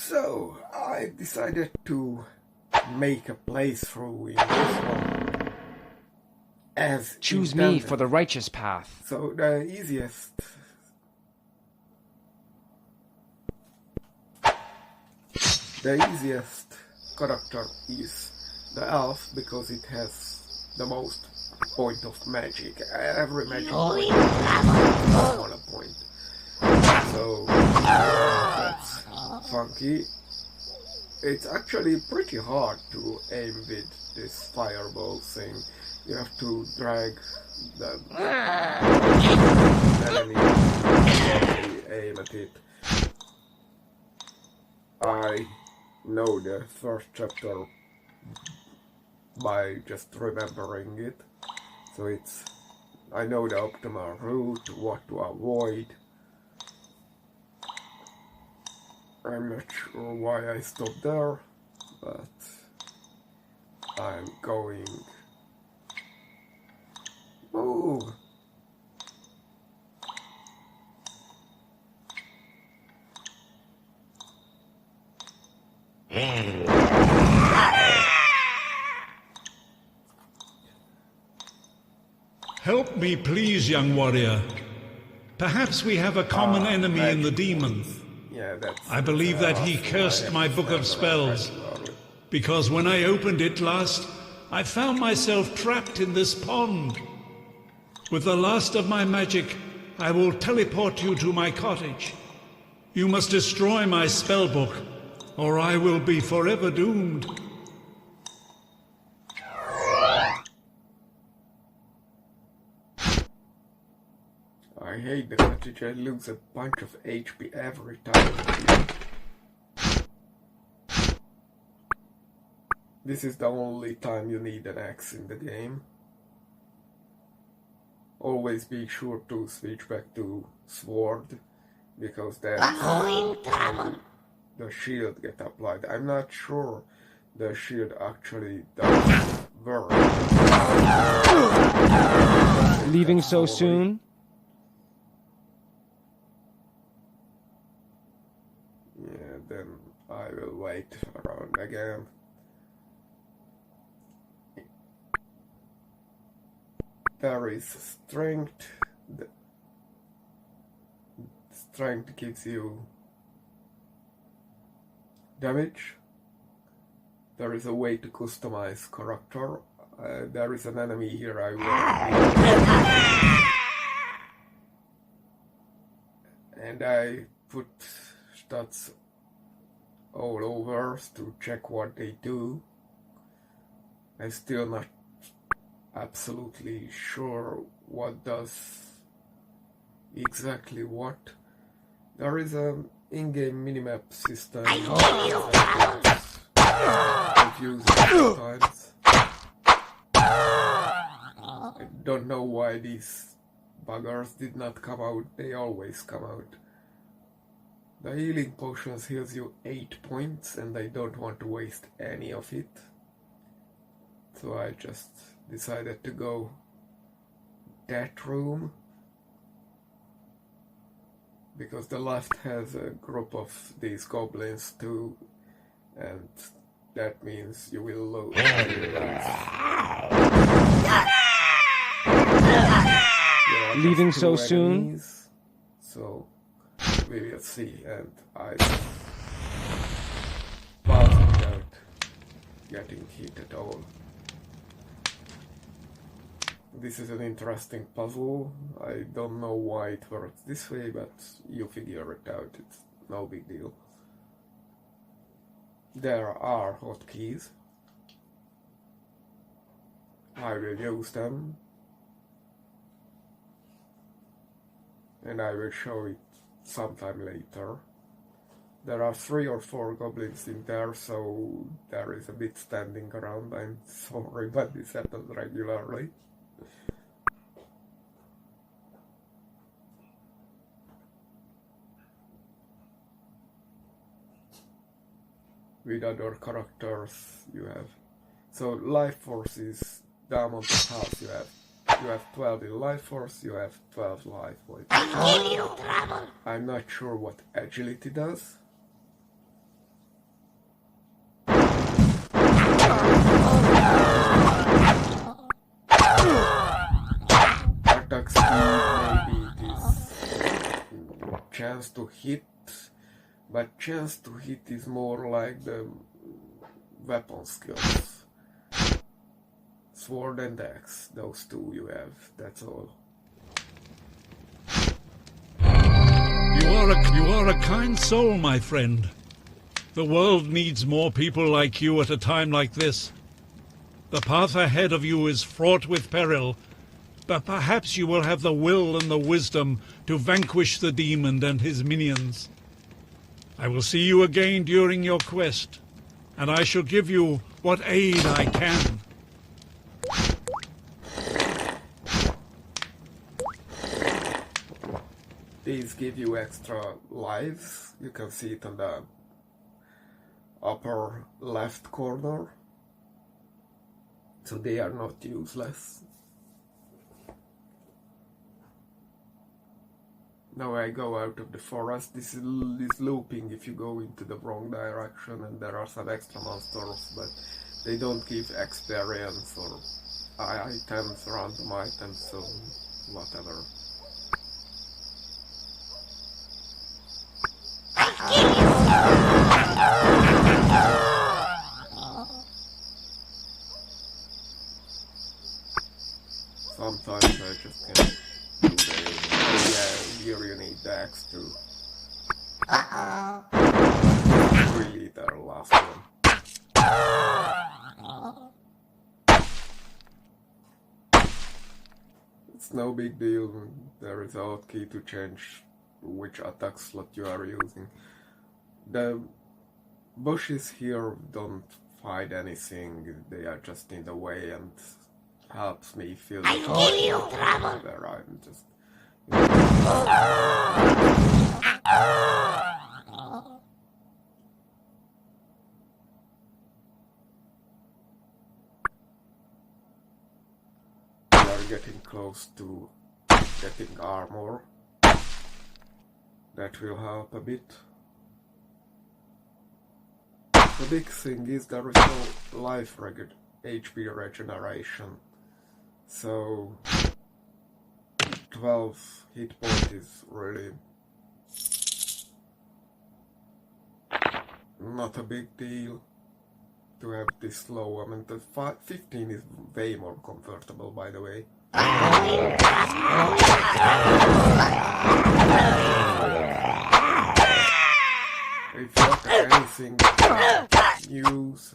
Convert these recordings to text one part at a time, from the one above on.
So, I decided to make a playthrough in this one as Choose intended. me for the righteous path. So the easiest character is the elf because it has the most point of magic. Every magic point is on a point. So that's funky. It's actually pretty hard to aim with this fireball thing. You have to drag the enemy and aim at it. I know the first chapter by just remembering it. So I know the optimal route, what to avoid. I'm not sure why I stopped there, but I'm going. Move! Help me, please, young warrior. Perhaps we have a common enemy in the demon. Yeah, I believe that he cursed my book of spells, because when I opened it last, I found myself trapped in this pond. With the last of my magic, I will teleport you to my cottage. You must destroy my spellbook, or I will be forever doomed. I hate the cottage. I lose a bunch of HP every time. This is the only time you need an axe in the game. Always be sure to switch back to sword, because then the shield get applied. I'm not sure the shield actually does work. Leaving so soon? Yeah, then I will wait around again. There is strength. Strength gives you damage. There is a way to customize character. There is an enemy here I will. And I put stats all over to check what they do. I'm still not absolutely sure what does exactly what. There is an in-game minimap system that confusing sometimes. I don't know why these buggers did not come out. They always come out. The healing potions heals you 8 points and I don't want to waste any of it. So I just decided to go that room, because the left has a group of these goblins too, and that means you will lose. Leaving so soon? So we will see, and I passed without getting hit at all. This is an interesting puzzle. I don't know why it works this way, but you figure it out. It's no big deal. There are hotkeys. I will use them. And I will show it sometime later. There are 3 or 4 goblins in there, so there is a bit standing around. I'm sorry, but this happens regularly. With other characters you have. So life force is the amount of health you have. You have 12 in life force, you have 12 life points. I'm not sure what agility does. chance to hit, but chance to hit is more like the weapon skills. Sword and axe, those two you have, that's all. You are a kind soul, my friend. The world needs more people like you at a time like this. The path ahead of you is fraught with peril, but perhaps you will have the will and the wisdom to vanquish the demon and his minions. I will see you again during your quest, and I shall give you what aid I can. These give you extra lives. You can see it on the upper left corner. So they are not useless. Now I go out of the forest. This is looping if you go into the wrong direction, and there are some extra monsters, but they don't give experience or items, random items, so whatever. Sometimes I just can't do the here you need the axe too. Really their last one. It's no big deal. There is a hotkey to change which attack slot you are using. The bushes here don't fight anything, they are just in the way and helps me feel I give you trouble. Where I'm just we are getting close to getting armor. That will help a bit. The big thing is there is no life HP regeneration, so 12 hit point is really not a big deal to have this low. I mean, the 15 is way more comfortable, by the way. If you look at anything, use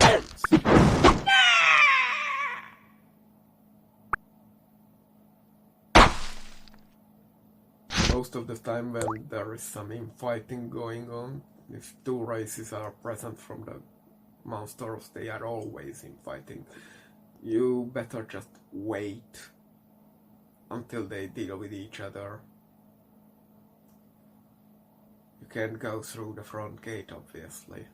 most of the time when there is some infighting going on, if two races are present from the monsters, they are always infighting. You better just wait until they deal with each other. You can't go through the front gate, obviously.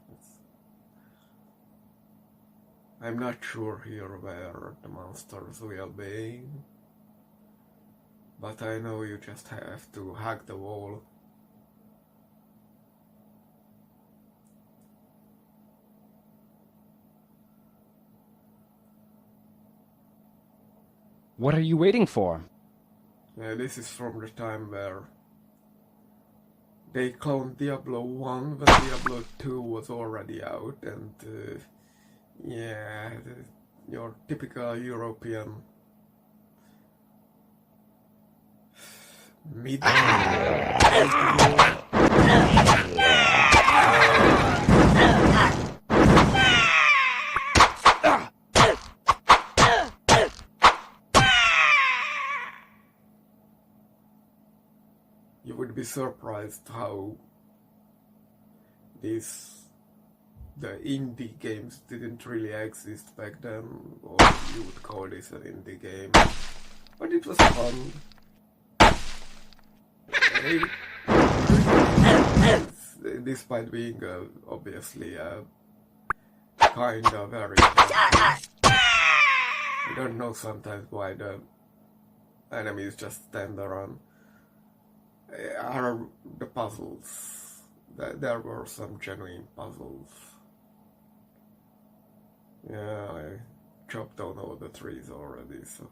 I'm not sure here where the monsters will be, but I know you just have to hack the wall. What are you waiting for? This is from the time where they cloned Diablo 1 when Diablo 2 was already out, and yeah, your typical European mid. You would be surprised how the indie games didn't really exist back then, or you would call this an indie game, but it was fun. Despite being obviously kind of very I don't know sometimes why the enemies just stand around. Are the puzzles. There were some genuine puzzles. Yeah, I chopped down all the trees already, so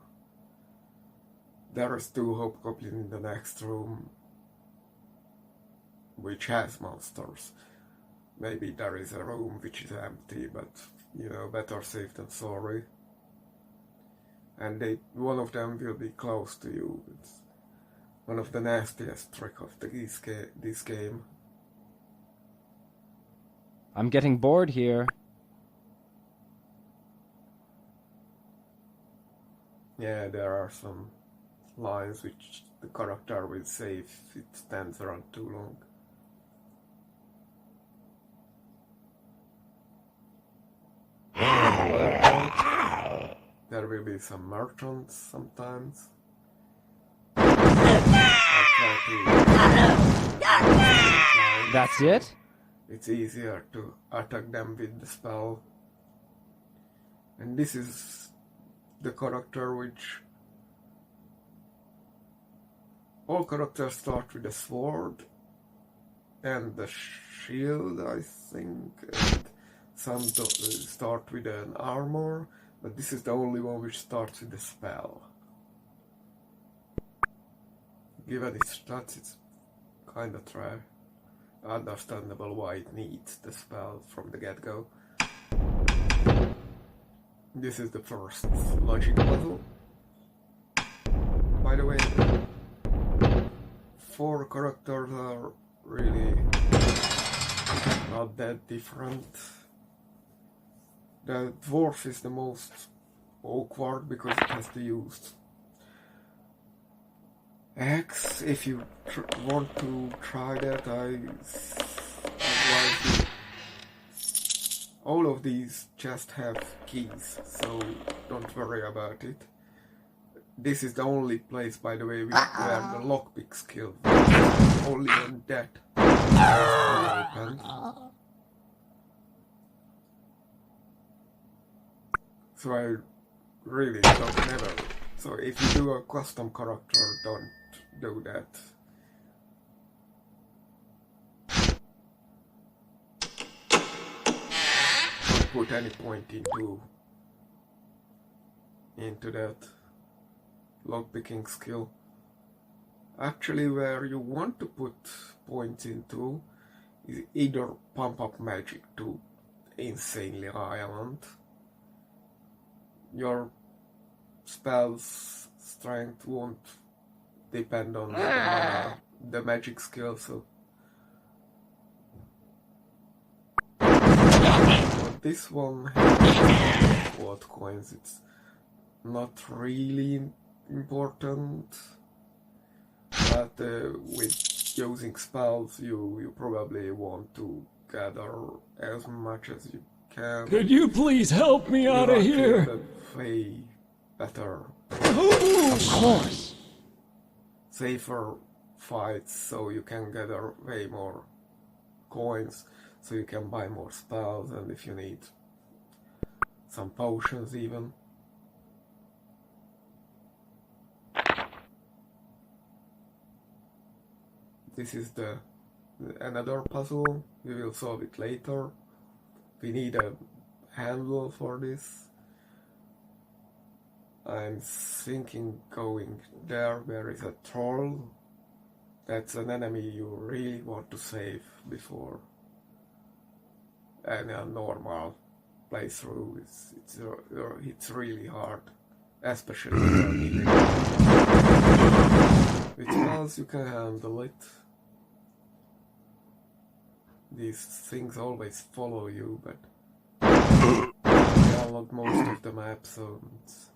there is 2 hobgoblins in the next room. which has monsters. Maybe there is a room which is empty, but you know, better safe than sorry. And one of them will be close to you. It's one of the nastiest tricks of this game. I'm getting bored here. Yeah, there are some lines which the character will say if it stands around too long. There will be some merchants sometimes. That's it? It's easier to attack them with the spell. And this is the character which... All characters start with a sword and the shield, I think, and some start with an armor, but this is the only one which starts with a spell. Given its stats, it's kinda understandable why it needs the spell from the get-go. This is the first logic puzzle. By the way, 4 characters are really not that different. The dwarf is the most awkward because it has to use axe. If you want to try that, I advise you. All of these just have keys, so don't worry about it. This is the only place, by the way, where the lockpick skill. Only when that is open. So I really don't never. So if you do a custom character, don't do that. Don't put any point into that lockpicking skill. Actually, where you want to put points into is either pump up magic to insanely high amount. Your spell's strength won't depend on the magic skill, so but this one has gold coins. It's not really important, but with using spells you probably want to gather as much as you can. Could you please help me out of here? Way better. Of course. Safer fights, so you can gather way more coins, so you can buy more spells, and if you need some potions even. This is another puzzle. We will solve it later. We need a handle for this. I'm thinking going there where is a troll. That's an enemy you really want to save before any normal playthrough. It's really hard, especially when you're needing it. With spells you can handle it. These things always follow you, but you unlock most of the map, so it's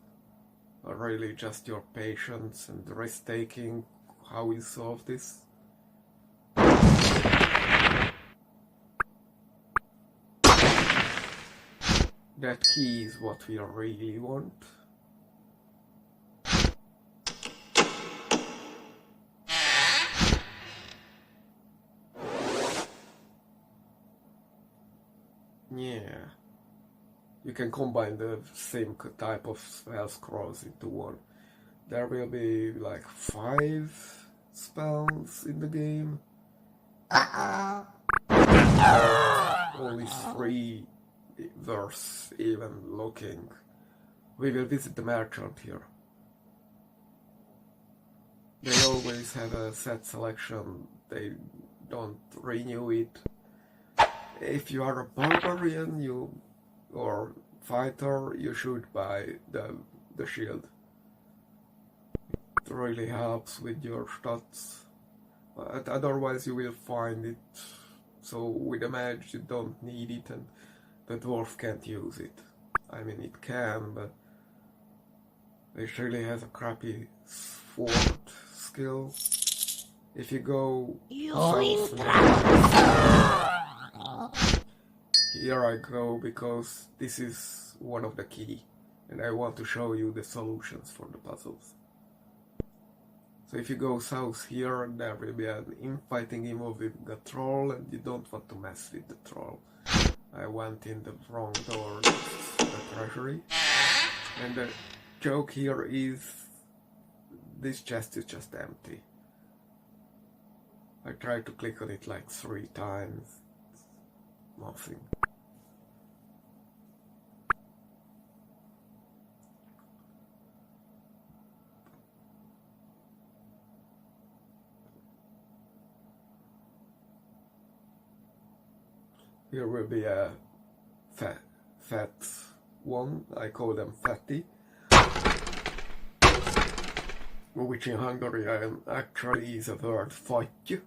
really just your patience and risk-taking how you solve this. That key is what we really want. Yeah. You can combine the same type of spell scrolls into one. There will be like 5 spells in the game. Only 3 worth even looking. We will visit the merchant here. They always have a set selection. They don't renew it. If you are a barbarian or fighter, you should buy the shield. It really helps with your stats, but otherwise you will find it. So with a mage you don't need it, and the dwarf can't use it. I mean, it can, but it really has a crappy sword skill. If you go south now, here I go because this is one of the key, and I want to show you the solutions for the puzzles. So if you go south here, there will be an infighting involving a troll, and you don't want to mess with the troll. I went in the wrong door, the treasury. And the joke here is this chest is just empty. I tried to click on it like 3 times. Nothing. Here will be a fat one, I call them fatty, which in Hungarian actually is a word fatty,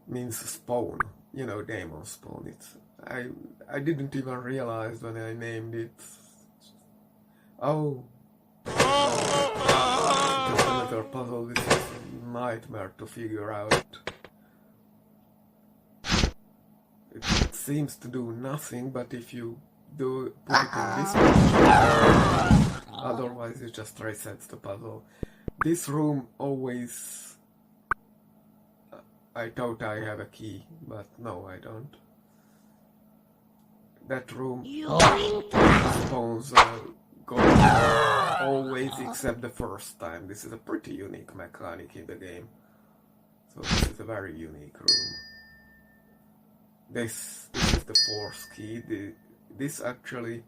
means spawn, you know, demon spawn. I didn't even realize when I named it. Oh, just another puzzle. This is a nightmare to figure out. It seems to do nothing, but if you put it in this position, otherwise it just resets the puzzle. This room always... I thought I have a key, but no, I don't. That room spawns gold always except the first time. This is a pretty unique mechanic in the game. So this is a very unique room. This is the 4th key. This actually,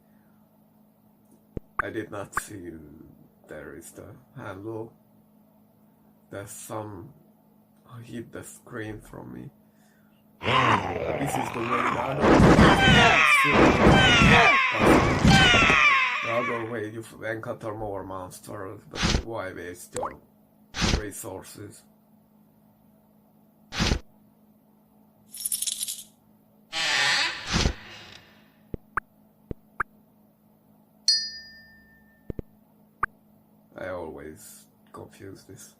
I did not see. There is the handle. The sun hid the screen from me. This is the way down. The other way you encounter more monsters, but why waste your resources? I always confuse this.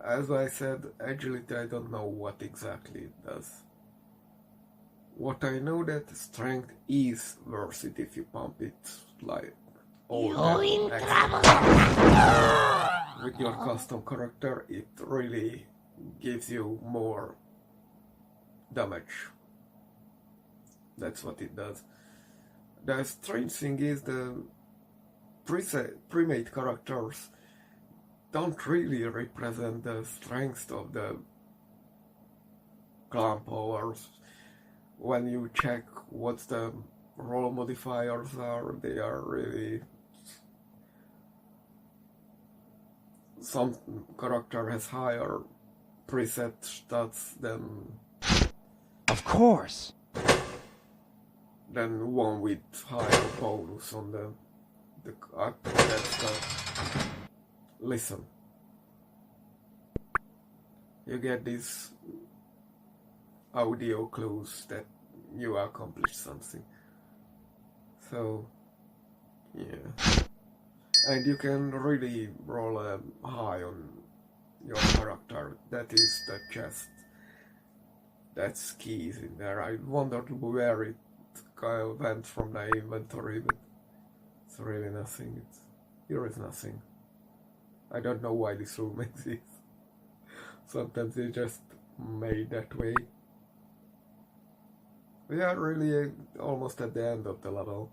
As I said, agility, I don't know what exactly it does. What I know that strength is worth it if you pump it like all that. With your custom character, it really gives you more damage. That's what it does. The strange thing is the pre-made characters don't really represent the strength of the clan powers. When you check what the roll modifiers are, they are really... Some character has higher preset stats than... Of course! Than one with higher bonus on the that's the... Listen. You get these audio clues that you accomplished something. So, yeah. And you can really roll high on your character. That is the chest. That's keys in there. I wondered where it went from the inventory, but it's really nothing. Here is nothing. I don't know why this room exists. Sometimes they just made that way. We are really almost at the end of the level.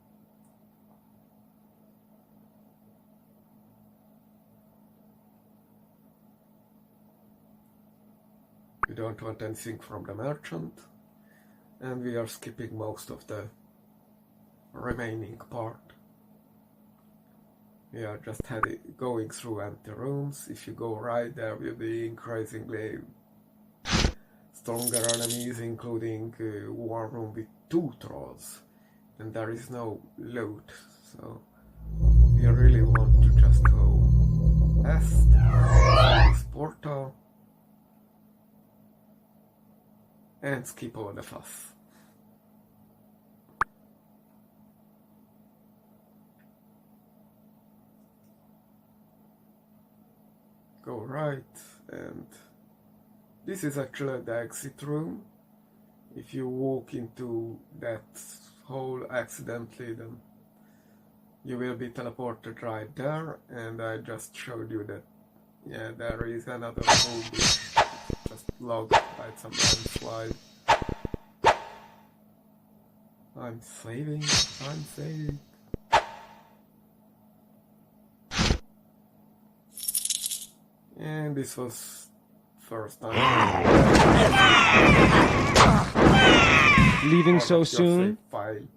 We don't want anything from the merchant, and we are skipping most of the remaining part. We are just going through empty rooms. If you go right, there will be increasingly stronger enemies, including one room with 2 trolls, and there is no loot, so you really want to just go past this portal and skip all the fuss. Go right, and this is actually the exit room. If you walk into that hole accidentally, then you will be teleported right there, and I just showed you that, yeah, there is another hole which just logged by some landslide. I'm saving. And this was first time. Leaving so Your soon? save file.